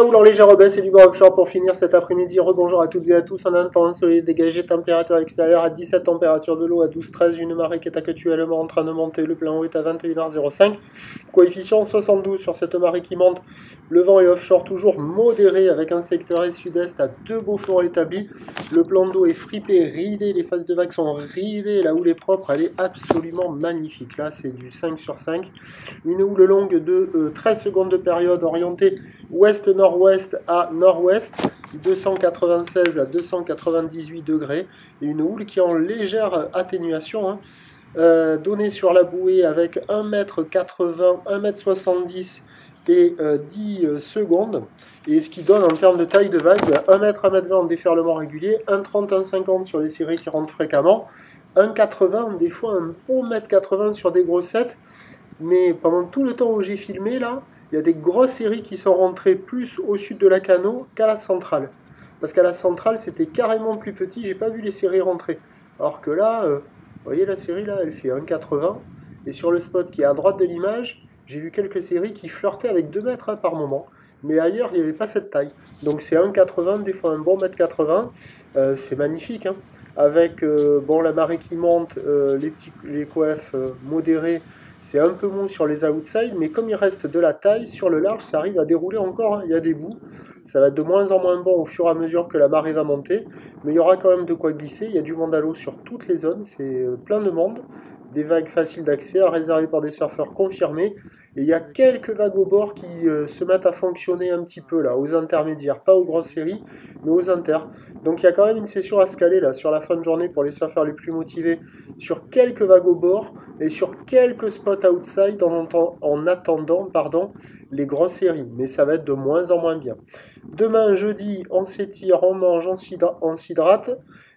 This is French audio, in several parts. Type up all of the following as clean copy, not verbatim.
la houle en légère baisse et du vent offshore pour finir cet après-midi. Rebonjour à toutes et à tous. On a un temps ensoleillé dégagé, température extérieure à 17, température de l'eau à 12-13, une marée qui est actuellement en train de monter. Le plein haut est à 21h05. Coefficient 72 sur cette marée qui monte. Le vent est offshore toujours modéré avec un secteur est-sud-est à 2 beaux forts établis. Le plan d'eau est fripé, ridé, les phases de vagues sont ridées. La houle est propre, elle est absolument magnifique. Là, c'est du 5 sur 5. Une houle longue de 13 secondes de période orientée ouest-nord-ouest à nord-ouest, 296 à 298 degrés, et une houle qui est en légère atténuation, donnée sur la bouée avec 1m80, 1m70 et 10 secondes, et ce qui donne en termes de taille de vague 1m, 1m20 en déferlement régulier, 1,30, 1,50 sur les séries qui rentrent fréquemment, 1,80, des fois un bon 1m80 sur des grossettes. Mais pendant tout le temps où j'ai filmé, là, il y a des grosses séries qui sont rentrées plus au sud de la Cano qu'à la centrale. Parce qu'à la centrale, c'était carrément plus petit, j'ai pas vu les séries rentrer. Alors que là, vous voyez la série là, elle fait 1,80. Et sur le spot qui est à droite de l'image, j'ai vu quelques séries qui flirtaient avec 2 mètres par moment. Mais ailleurs, il n'y avait pas cette taille. Donc c'est 1,80, des fois un bon 1,80 m. C'est magnifique, hein. Avec bon, la marée qui monte, les coefs modérés. C'est un peu mou sur les outsides, mais comme il reste de la taille, sur le large, ça arrive à dérouler encore, hein. Il y a des bouts. Ça va être de moins en moins bon au fur et à mesure que la marée va monter. Mais il y aura quand même de quoi glisser. Il y a du monde à l'eau sur toutes les zones. C'est plein de monde. Des vagues faciles d'accès, réservées par des surfeurs confirmés. Et il y a quelques vagues au bord qui se mettent à fonctionner un petit peu, là, aux intermédiaires. Pas aux grosses séries, mais aux inters. Donc il y a quand même une session à se caler, là, sur la fin de journée pour les surfeurs les plus motivés. Sur quelques vagues au bord et sur quelques spots outside en attendant les grosses séries. Mais ça va être de moins en moins bien. Demain, jeudi, on s'étire, on mange, on s'hydrate.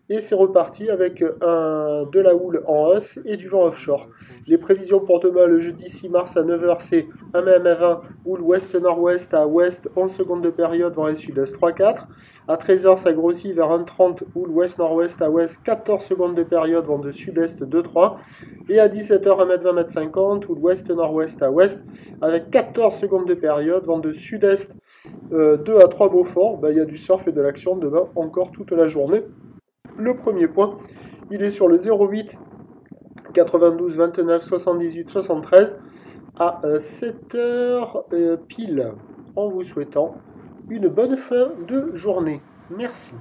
Et c'est reparti avec de la houle en hausse et du vent offshore. Les prévisions pour demain, le jeudi 6 mars à 9h, c'est 1 mm20, houle ouest-nord-ouest à ouest, 11 secondes de période, vent et sud-est 3-4. À 13h, ça grossit vers 1,30, houle ouest-nord-ouest à ouest, 14 secondes de période, vent de sud-est 2-3. Et à 17h, 1m20, 1m50, houle ouest-nord-ouest à ouest, avec 14 secondes de période, vent de sud-est 2 à 3 Beaufort. Il y a du surf et de l'action demain encore toute la journée. Le premier point, il est sur le 08 92 29 78 73 à 7h pile, en vous souhaitant une bonne fin de journée. Merci.